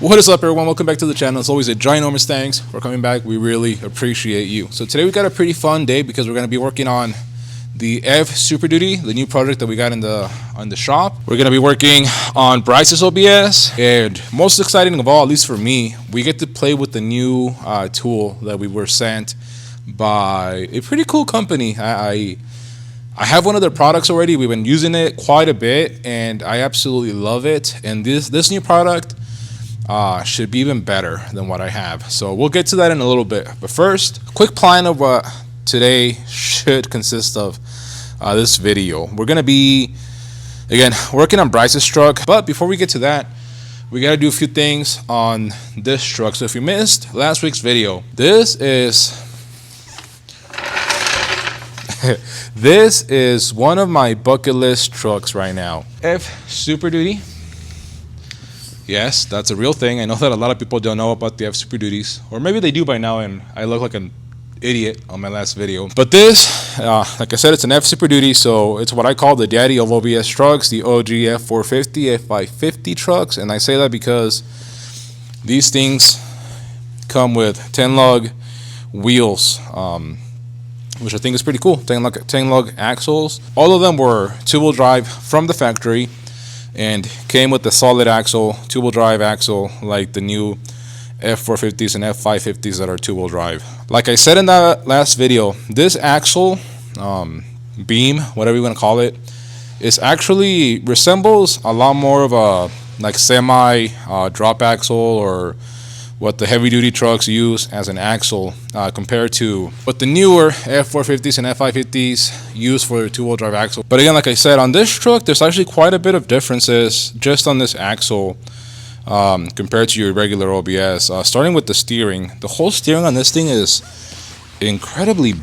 What is up, everyone? Welcome back to the channel. It's always a ginormous thanks for coming back. We really appreciate you. So today we got a pretty fun day because we're going to be working on the F-SuperDuty, the new project that we got on the shop. We're going to be working on Bryce's OBS, and most exciting of all, at least for me, we get to play with the new tool that we were sent by a pretty cool company. I have one of their products already. We've been using it quite a bit, and I absolutely love it. And this new product should be even better than what I have. So we'll get to that in a little bit. But first, a quick plan of what today should consist of this video. We're going to be, again, working on Bryce's truck. But before we get to that, we got to do a few things on this truck. So if you missed last week's video, this is one of my bucket list trucks right now. F-SuperDuty. Yes, that's a real thing. I know that a lot of people don't know about the F-SuperDuties, or maybe they do by now and I look like an idiot on my last video. But this, like I said, it's an F-SuperDuty, so it's what I call the daddy of OBS trucks, the OG F450, F550 trucks. And I say that because these things come with 10 lug wheels, which I think is pretty cool. 10 lug axles. All of them were two-wheel drive from the factory and came with the solid axle, two-wheel drive axle, like the new F450s and F550s that are two-wheel drive. Like I said in that last video, this axle, beam, whatever you want to call it, is actually resembles a lot more of a like semi drop axle, or what the heavy-duty trucks use as an axle, compared to what the newer F450s and F550s use for their two-wheel drive axle. But again, like I said, on this truck, there's actually quite a bit of differences just on this axle compared to your regular OBS. Starting with the steering. The whole steering on this thing is incredibly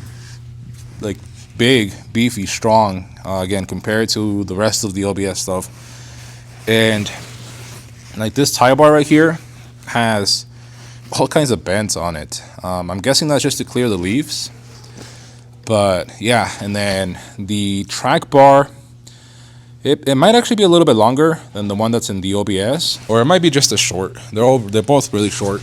like big, beefy, strong, again, compared to the rest of the OBS stuff. And like this tie bar right here has all kinds of bends on it. I'm guessing that's just to clear the leaves. But yeah, and then the track bar, it might actually be a little bit longer than the one that's in the OBS, or it might be just as short. They're both really short.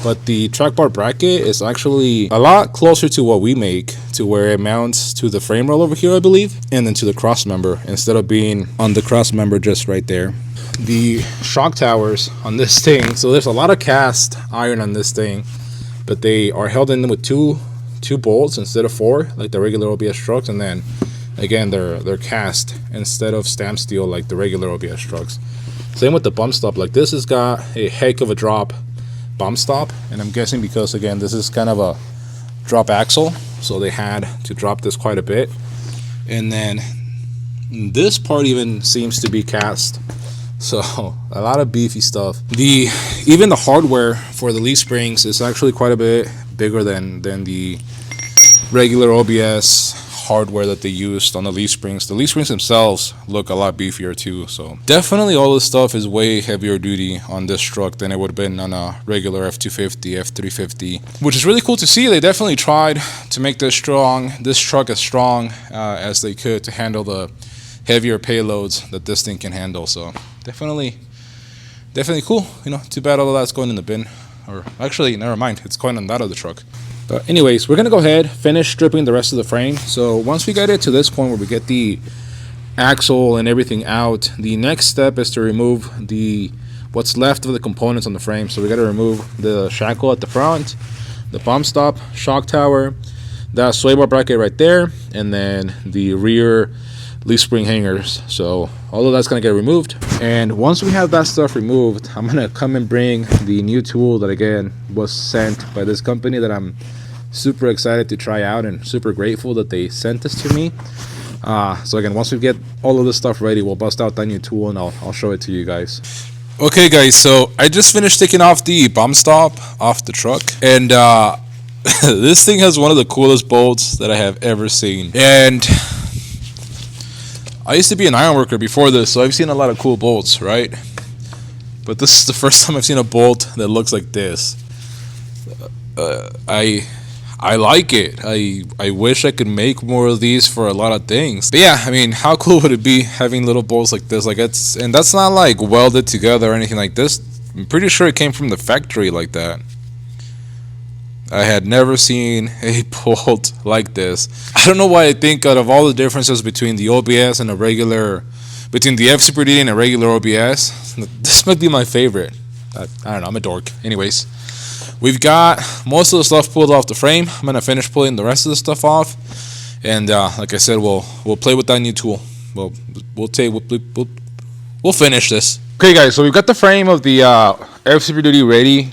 But the track bar bracket is actually a lot closer to what we make, to where it mounts to the frame rail over here, I believe, and then to the cross member, instead of being on the cross member just right there. The shock towers on this thing, so there's a lot of cast iron on this thing, but they are held in with two bolts instead of four, like the regular OBS trucks. And then again, they're cast instead of stamp steel like the regular OBS trucks. Same with the bump stop. Like this has got a heck of a drop bump stop, and I'm guessing because again this is kind of a drop axle, so they had to drop this quite a bit. And then this part even seems to be cast. So a lot of beefy stuff. Even the hardware for the leaf springs is actually quite a bit bigger than the regular OBS hardware that they used on the leaf springs. The leaf springs themselves look a lot beefier too. So definitely all this stuff is way heavier duty on this truck than it would have been on a regular F250, F350, which is really cool to see. They definitely tried to make this truck as strong as they could to handle the heavier payloads that this thing can handle. So definitely cool. You know, too bad all of that's going in the bin, or actually never mind, it's going on that other truck. But anyways, we're gonna go ahead, finish stripping the rest of the frame. So once we get it to this point where we get the axle and everything out, the next step is to remove what's left of the components on the frame. So we got to remove the shackle at the front, the bump stop, shock tower, that sway bar bracket right there, and then the rear leaf spring hangers. So all of that's gonna get removed, and once we have that stuff removed, I'm gonna come and bring the new tool that again was sent by this company that I'm super excited to try out and super grateful that they sent this to me. So again, once we get all of this stuff ready, we'll bust out that new tool and I'll show it to you guys. Okay guys, so I just finished taking off the bump stop off the truck, and this thing has one of the coolest bolts that I have ever seen. And I used to be an iron worker before this, so I've seen a lot of cool bolts, right? But this is the first time I've seen a bolt that looks like this. I like it. I wish I could make more of these for a lot of things. But yeah, I mean, how cool would it be having little bolts like this? Like, and that's not like welded together or anything like this. I'm pretty sure it came from the factory like that. I had never seen a bolt like this. I don't know why I think out of all the differences between the OBS and a regular, between the F-SuperDuty and a regular OBS, this might be my favorite. I don't know, I'm a dork. Anyways, we've got most of the stuff pulled off the frame. I'm gonna finish pulling the rest of the stuff off, and like I said, we'll play with that new tool. We'll finish this. Okay, guys, so we've got the frame of the F-SuperDuty ready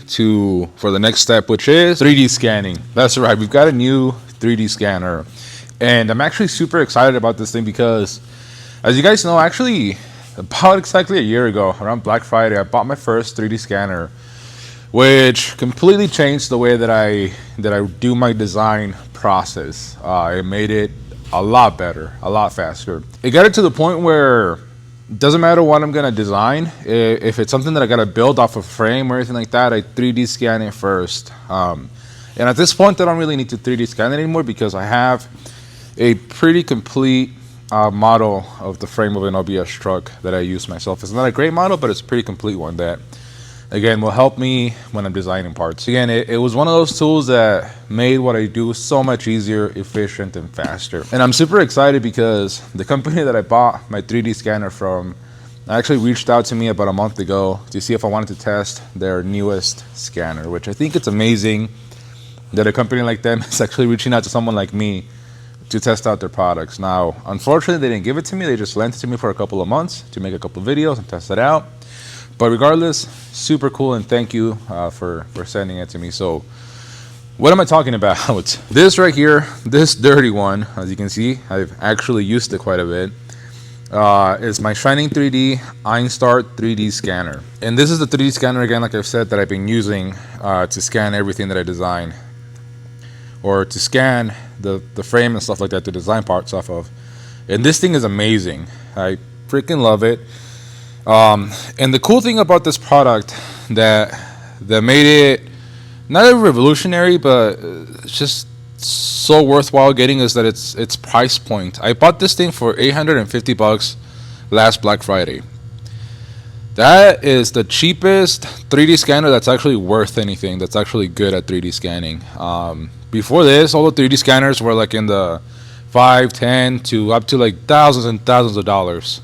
for the next step, which is 3D scanning. That's right, we've got a new 3D scanner, and I'm actually super excited about this thing because, as you guys know, actually about exactly a year ago, around Black Friday, I bought my first 3D scanner, which completely changed the way that I do my design process. It made it a lot better, a lot faster. It got it to the point where it doesn't matter what I'm gonna design. If it's something that I gotta build off a frame or anything like that, I 3D scan it first. And at this point, I don't really need to 3D scan it anymore because I have a pretty complete model of the frame of an OBS truck that I use myself. It's not a great model, but it's a pretty complete one that, again, will help me when I'm designing parts. Again, it was one of those tools that made what I do so much easier, efficient, and faster. And I'm super excited because the company that I bought my 3D scanner from actually reached out to me about a month ago to see if I wanted to test their newest scanner, which I think it's amazing that a company like them is actually reaching out to someone like me to test out their products. Now, unfortunately, they didn't give it to me. They just lent it to me for a couple of months to make a couple of videos and test it out. But regardless, super cool, and thank you for sending it to me. So what am I talking about? This right here, this dirty one, as you can see, I've actually used it quite a bit, is my Shining 3D Einstart 3D scanner. And this is the 3D scanner, again, like I've said, that I've been using to scan everything that I design, or to scan the frame and stuff like that to design parts off of. And this thing is amazing. I freaking love it. And the cool thing about this product that made it not a revolutionary, but it's just so worthwhile getting, is that its price point. I bought this thing for $850 last Black Friday. That is the cheapest 3D scanner that's actually worth anything, that's actually good at 3D scanning. Before this, all the 3D scanners were like in the $5, $10 to up to like thousands and thousands of dollars.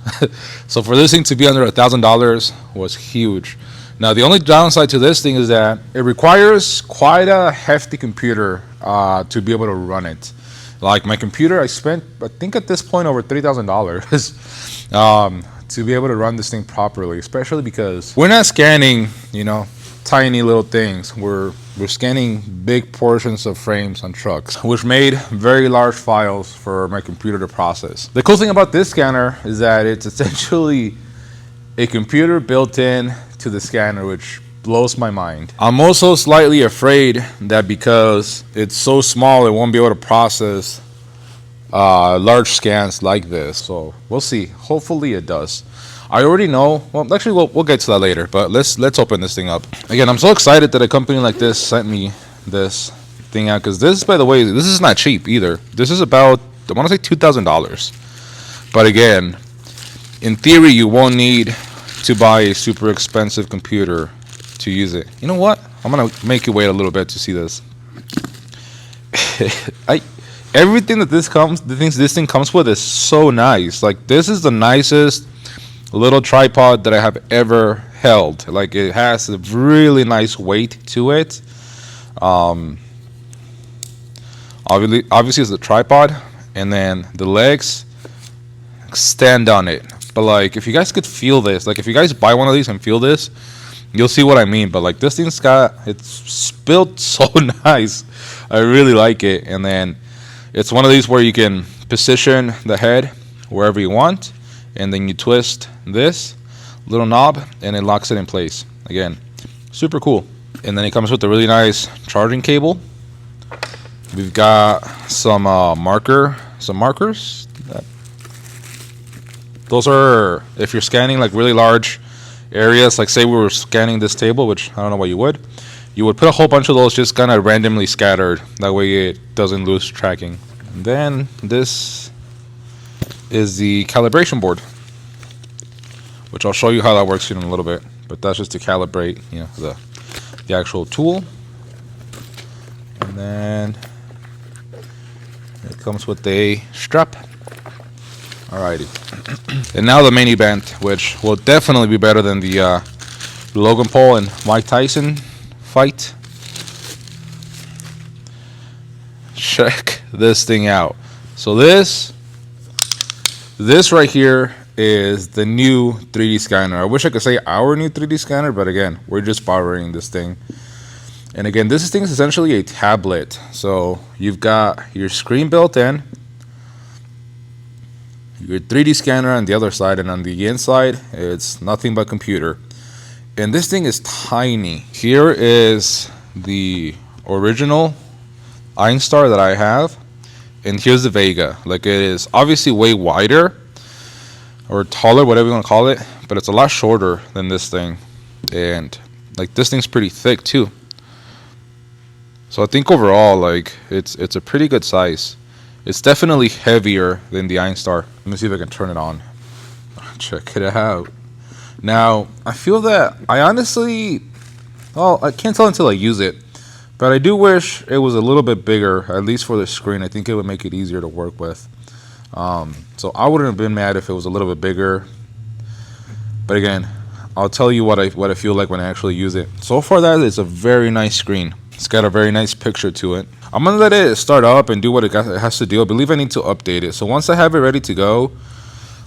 So for this thing to be under $1,000 was huge. Now the only downside to this thing is that it requires quite a hefty computer to be able to run it. Like my computer, I spent, I think at this point, over $3,000 to be able to run this thing properly, especially because we're not scanning, you know, tiny little things. We're scanning big portions of frames on trucks, which made very large files for my computer to process. The cool thing about this scanner is that it's essentially a computer built in to the scanner, which blows my mind. I'm also slightly afraid that because it's so small, it won't be able to process large scans like this. So we'll see. Hopefully it does. I already know. Well, actually, we'll get to that later. But let's open this thing up. Again, I'm so excited that a company like this sent me this thing out, because this, by the way, this is not cheap either. This is about, I want to say, $2,000. But again, in theory, you won't need to buy a super expensive computer to use it. You know what? I'm gonna make you wait a little bit to see this. Everything that this thing comes with is so nice. Like, this is the nicest little tripod that I have ever held. Like, it has a really nice weight to it. Obviously it's the tripod, and then the legs stand on it. But like, if you guys could feel this, like if you guys buy one of these and feel this, you'll see what I mean. But like, this thing's it's built so nice. I really like it. And then it's one of these where you can position the head wherever you want, and then you twist this little knob and it locks it in place. Again, super cool. And then it comes with a really nice charging cable. We've got some markers. Those are if you're scanning like really large areas, like say we were scanning this table, which I don't know why you would put a whole bunch of those just kind of randomly scattered. That way it doesn't lose tracking. And then this is the calibration board, which I'll show you how that works in a little bit. But that's just to calibrate, you know, the actual tool. And then it comes with a strap. Alrighty. And now the main event, which will definitely be better than the Logan Paul and Mike Tyson fight. Check this thing out. So this right here is the new 3D scanner. I wish I could say our new 3D scanner, but again, we're just borrowing this thing. And again, this thing is essentially a tablet. So you've got your screen built in, your 3D scanner on the other side, and on the inside, it's nothing but computer. And this thing is tiny. Here is the original Einstar that I have, and here's the Vega. Like, it is obviously way wider or taller, whatever you want to call it, but it's a lot shorter than this thing. And like, this thing's pretty thick too. So I think overall, like, it's a pretty good size. It's definitely heavier than the Einstar. Let me see if I can turn it on. Check it out. Now, I feel that I honestly, well, I can't tell until I use it, but I do wish it was a little bit bigger, at least for the screen. I think it would make it easier to work with. So I wouldn't have been mad if it was a little bit bigger. But again, I'll tell you what I feel like when I actually use it. So far, that is a very nice screen. It's got a very nice picture to it. I'm gonna let it start up and do what it has to do. I believe I need to update it. So once I have it ready to go,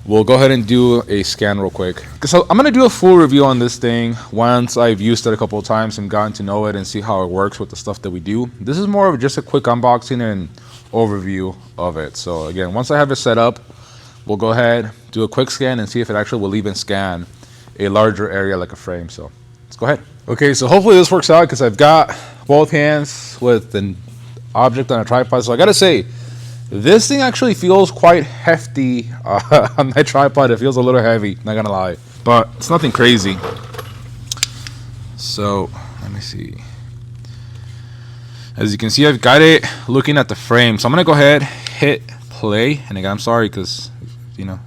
we'll go ahead and do a scan real quick. So I'm gonna do a full review on this thing once I've used it a couple of times and gotten to know it and see how it works with the stuff that we do. This is more of just a quick unboxing and overview of it. So again, once I have it set up, we'll go ahead, do a quick scan and see if it actually will even scan a larger area like a frame. So let's go ahead. Okay, so hopefully this works out because I've got both hands with an object on a tripod. So I gotta say, this thing actually feels quite hefty on my tripod. It feels a little heavy, not gonna lie, but it's nothing crazy. So let me see. As you can see, I've got it looking at the frame. So I'm gonna go ahead, hit play, and again, I'm sorry because, you know.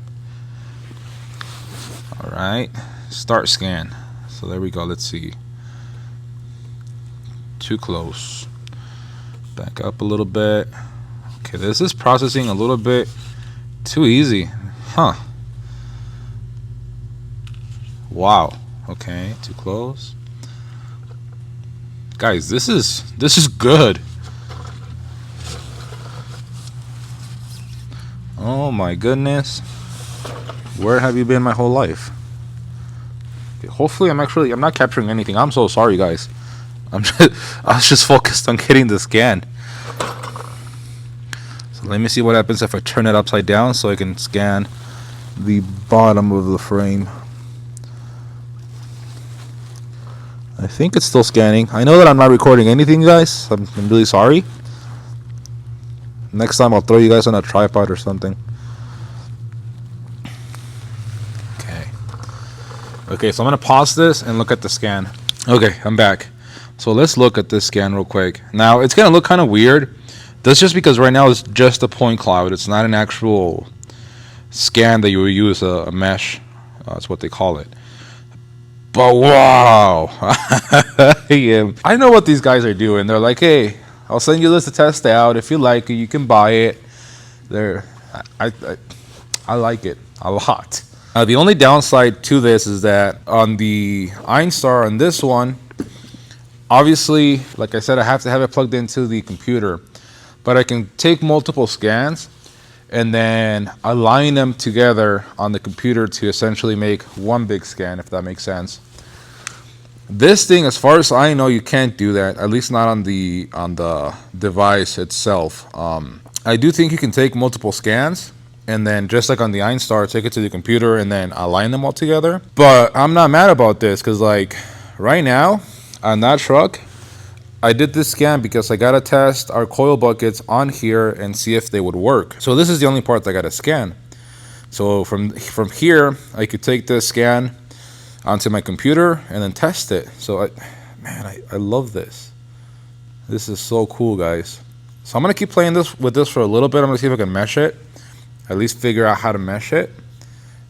All right, start scan. So there we go. Let's see. Too close. Back up a little bit. Okay, this is processing a little bit too easy. Huh. Wow. Okay, too close. Guys, this is good. Oh my goodness. Where have you been my whole life? Okay, hopefully I'm not capturing anything. I'm so sorry, guys. I was just focused on getting the scan. So let me see what happens if I turn it upside down so I can scan the bottom of the frame. I think it's still scanning. I know that I'm not recording anything, guys. I'm really sorry. Next time I'll throw you guys on a tripod or something. Okay, so I'm gonna pause this and look at the scan. Okay, I'm back. So let's look at this scan real quick. Now it's gonna look kind of weird. That's just because right now it's just a point cloud. It's not an actual scan that you would use, a mesh. That's what they call it. But wow, I know what these guys are doing. They're like, hey, I'll send you this to test out. If you like it, you can buy it. I like it a lot. The only downside to this is that on the Einstar, on this one, obviously, like I said, I have to have it plugged into the computer. But I can take multiple scans and then align them together on the computer to essentially make one big scan, if that makes sense. This thing, as far as I know, you can't do that, at least not on the device itself. I do think you can take multiple scans and then, just like on the Einstar, take it to the computer and then align them all together. But I'm not mad about this because, like, right now on that truck, I did this scan because I gotta test our coil buckets on here and see if they would work. So this is the only part that I gotta scan. So from here, I could take this scan onto my computer and then test it. So I love this. This is so cool, guys. So I'm gonna keep playing with this for a little bit. I'm gonna see if I can mesh it, at least figure out how to mesh it,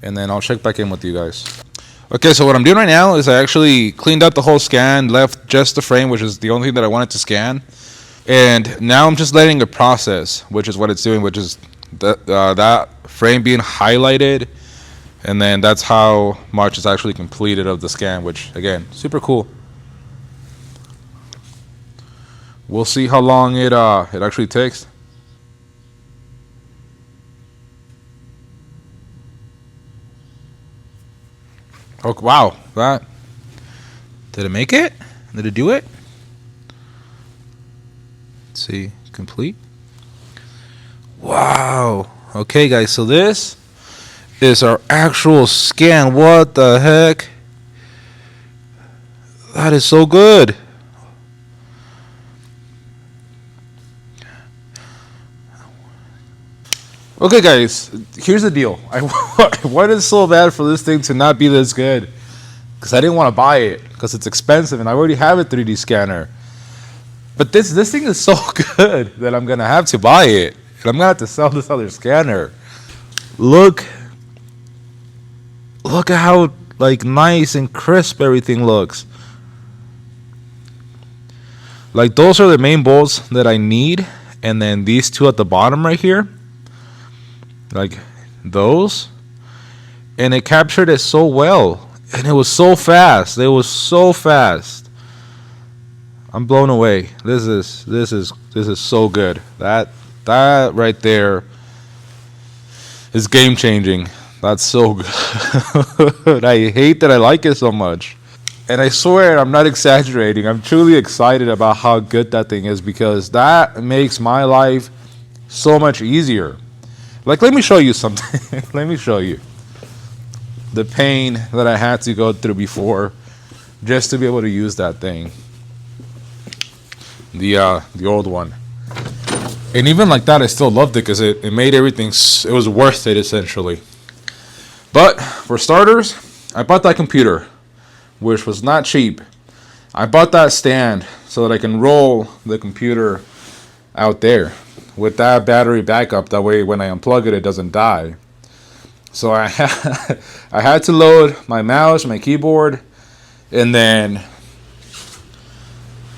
and then I'll check back in with you guys. Okay, so what I'm doing right now is I actually cleaned out the whole scan, left just the frame, which is the only thing that I wanted to scan. And now I'm just letting it process, which is what it's doing, which is that frame being highlighted. And then that's how much is actually completed of the scan, which, again, super cool. We'll see how long it actually takes. Oh, wow. Did it make it? Did it do it? Let's see. Complete. Wow. Okay, guys. So this is our actual scan. What the heck? That is so good. Okay, guys, here's the deal. I wanted so bad for this thing to not be this good because I didn't want to buy it because it's expensive and I already have a 3D scanner. But this thing is so good that I'm gonna have to buy it and I'm gonna have to sell this other scanner. Look at how like nice and crisp everything looks. Like those are the main bolts that I need, and then these two at the bottom right here. Like those, and it captured it so well, and it was so fast. I'm blown away. This is so good. That right there is game changing. That's so good. I hate that I like it so much, and I swear I'm not exaggerating. I'm truly excited about how good that thing is because that makes my life so much easier. Like, let me show you something. Let me show you the pain that I had to go through before just to be able to use that thing. The old one. And even like that, I still loved it because it made everything, it was worth it, essentially. But for starters, I bought that computer, which was not cheap. I bought that stand so that I can roll the computer out there with that battery backup. That way when I unplug it, it doesn't die. So I had to load my mouse, my keyboard, and then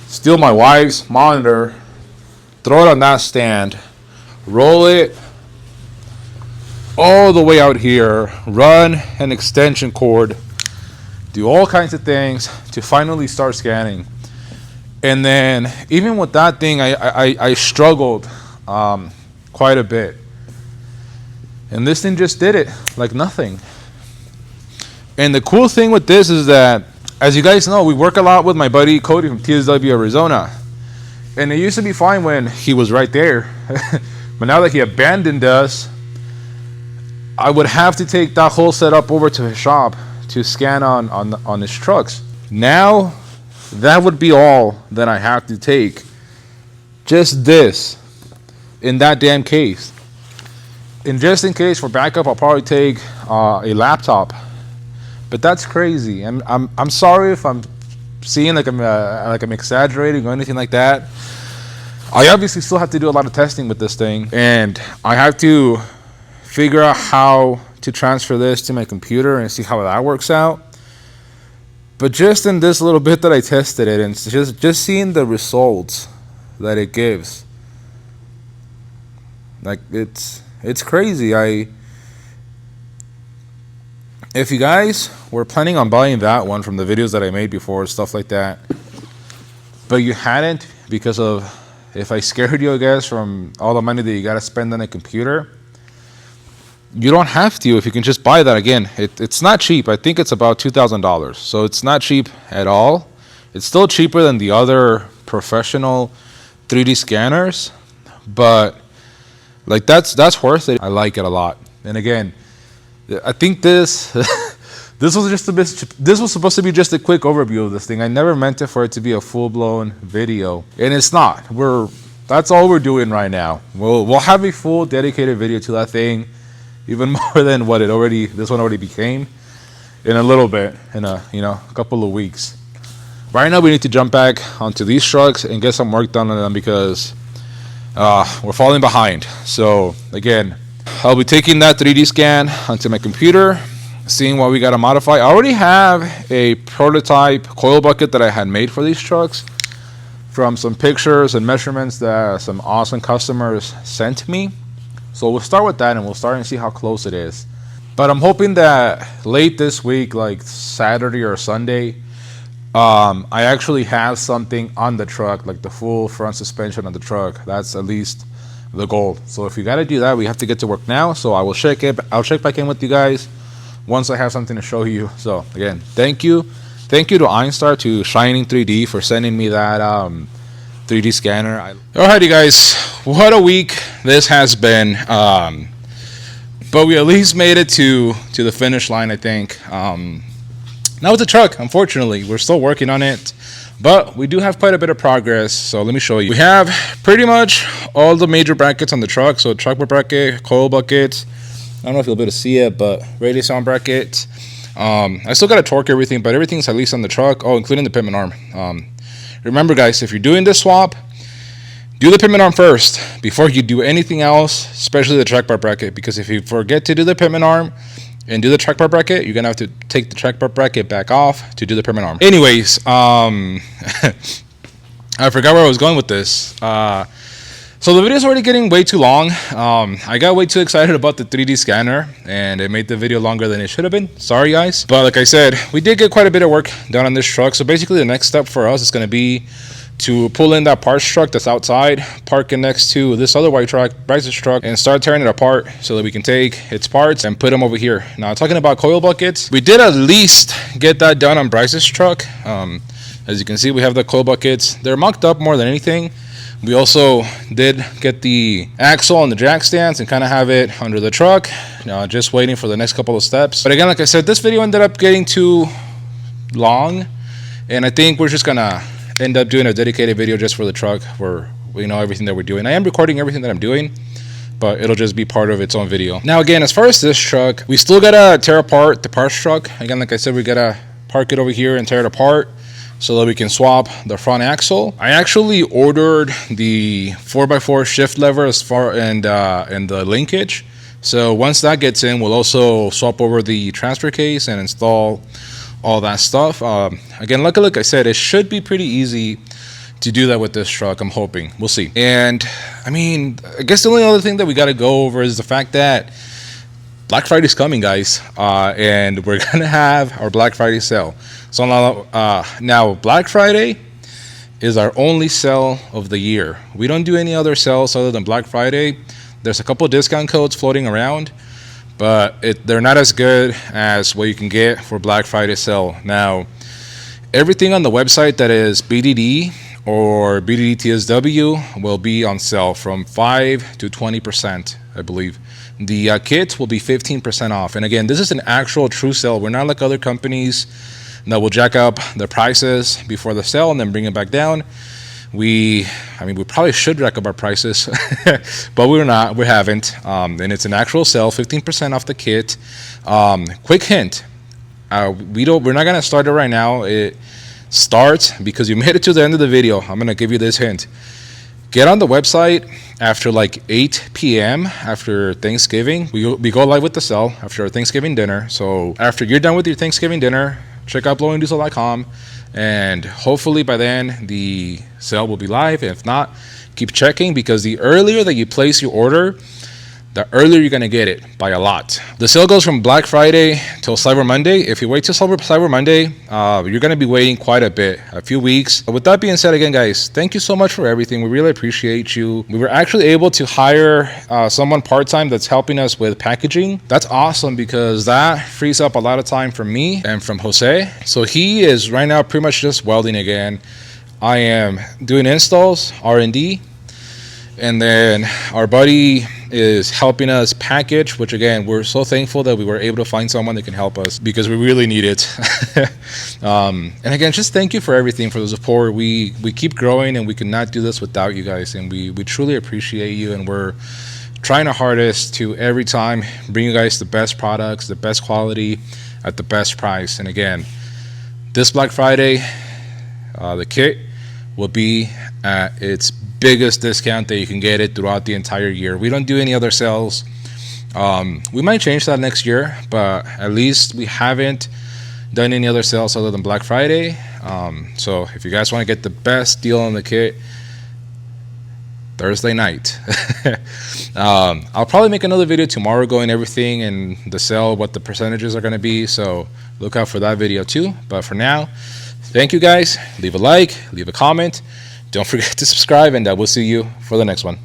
steal my wife's monitor, throw it on that stand, roll it all the way out here, run an extension cord, do all kinds of things to finally start scanning. And then even with that thing, I struggled quite a bit, and this thing just did it like nothing. And the cool thing with this is that, as you guys know, we work a lot with my buddy Cody from TSW Arizona, and it used to be fine when he was right there. But now that he abandoned us, I would have to take that whole setup over to his shop to scan on his trucks. Now that would be all that I have to take, just this in that damn case. And just in case for backup, I'll probably take a laptop. But that's crazy. I'm sorry if I'm seeing like I'm exaggerating or anything like that. I obviously still have to do a lot of testing with this thing, and I have to figure out how to transfer this to my computer and see how that works out. But just in this little bit that I tested it, and just seeing the results that it gives, like it's crazy. If you guys were planning on buying that one from the videos that I made before, stuff like that, but you hadn't because of, if I scared you, I guess, from all the money that you gotta spend on a computer, you don't have to if you can just buy that. Again, it's not cheap. I think it's about $2,000, so it's not cheap at all. It's still cheaper than the other professional 3D scanners, but like that's worth it. I like it a lot. And again, I think this was supposed to be just a quick overview of this thing. I never meant it for it to be a full-blown video, and it's not. That's all we're doing right now. We'll have a full dedicated video to that thing, even more than what this one already became, in a little bit, in a couple of weeks. Right now we need to jump back onto these trucks and get some work done on them because we're falling behind. So again, I'll be taking that 3D scan onto my computer, seeing what we got to modify. I already have a prototype coil bucket that I had made for these trucks from some pictures and measurements that some awesome customers sent me. So we'll start with that and we'll start and see how close it is. But I'm hoping that late this week, like Saturday or Sunday, I actually have something on the truck, like the full front suspension on the truck. That's at least the goal. So if you got to do that, we have to get to work now. So I'll check back in with you guys once I have something to show you. So again, thank you to Einstar, to Shining 3D for sending me that 3D scanner. Alrighty guys, what a week this has been. But we at least made it to the finish line, I think. Not with the truck, unfortunately. We're still working on it, but we do have quite a bit of progress. So let me show you. We have pretty much all the major brackets on the truck. So truck bracket, coil bucket. I don't know if you'll be able to see it, but radius arm bracket. I still got to torque everything, but everything's at least on the truck. Oh, including the pitman arm. Remember, guys, if you're doing this swap, do the pitman arm first before you do anything else, especially the track bar bracket, because if you forget to do the pitman arm and do the track bar bracket, you're going to have to take the track bar bracket back off to do the pitman arm. Anyways, I forgot where I was going with this. So the video is already getting way too long. I got way too excited about the 3D scanner, and it made the video longer than it should have been. Sorry, guys. But like I said, we did get quite a bit of work done on this truck. So basically, the next step for us is going to be to pull in that parts truck that's outside, park it next to this other white truck, Bryce's truck, and start tearing it apart so that we can take its parts and put them over here. Now, talking about coil buckets, we did at least get that done on Bryce's truck. As you can see, we have the coil buckets. They're mocked up more than anything. We also did get the axle and the jack stands and kind of have it under the truck. Now, just waiting for the next couple of steps. But again, like I said, this video ended up getting too long, and I think we're just gonna end up doing a dedicated video just for the truck where we know everything that we're doing. I am recording everything that I'm doing, but it'll just be part of its own video. Now, again, as far as this truck, we still gotta tear apart the parts truck. Again, like I said, we gotta park it over here and tear it apart so that we can swap the front axle. I actually ordered the 4x4 shift lever and the linkage. So once that gets in, we'll also swap over the transfer case and install all that stuff. Again, like I said, it should be pretty easy to do that with this truck. I'm hoping. We'll see. And I mean, I guess the only other thing that we got to go over is the fact that Black Friday's coming, guys, and we're gonna have our Black Friday sale. So now Black Friday is our only sale of the year. We don't do any other sales other than Black Friday. There's a couple discount codes floating around, but they're not as good as what you can get for Black Friday sale. Now, everything on the website that is BDD or BDD TSW will be on sale from 5 to 20%, I believe. The kits will be 15% off. And again, this is an actual true sale. We're not like other companies that will jack up the prices before the sale and then bring it back down. We probably should jack up our prices, but we're not. We haven't. And it's an actual sale, 15% off the kit. Quick hint: we're not gonna start it right now. It starts because you made it to the end of the video. I'm gonna give you this hint. Get on the website after like 8 p.m. after Thanksgiving. We go live with the sale after our Thanksgiving dinner. So after you're done with your Thanksgiving dinner, check out blowingdiesel.com, and hopefully by then the sale will be live. If not, keep checking, because the earlier that you place your order, the earlier you're going to get it by a lot. The sale goes from Black Friday till Cyber Monday. If you wait till Cyber Monday, you're going to be waiting quite a bit, a few weeks. But with that being said, again, guys, thank you so much for everything. We really appreciate you. We were actually able to hire someone part-time that's helping us with packaging. That's awesome, because that frees up a lot of time from me and from Jose. So he is right now pretty much just welding again. I am doing installs, R&D, and then our buddy is helping us package, which again, we're so thankful that we were able to find someone that can help us, because we really need it. And again, just thank you for everything, for the support. We keep growing, and we could not do this without you guys, and we truly appreciate you, and we're trying our hardest to every time bring you guys the best products, the best quality at the best price. And again, this Black Friday, the kit will be at its biggest discount that you can get it throughout the entire year. We don't do any other sales We might change that next year, but at least we haven't done any other sales other than Black Friday. So if you guys want to get the best deal on the kit, Thursday night. I'll probably make another video tomorrow going everything and the sale, what the percentages are going to be, so look out for that video too. But for now, thank you guys. Leave a like, leave a comment, don't forget to subscribe, and I will see you for the next one.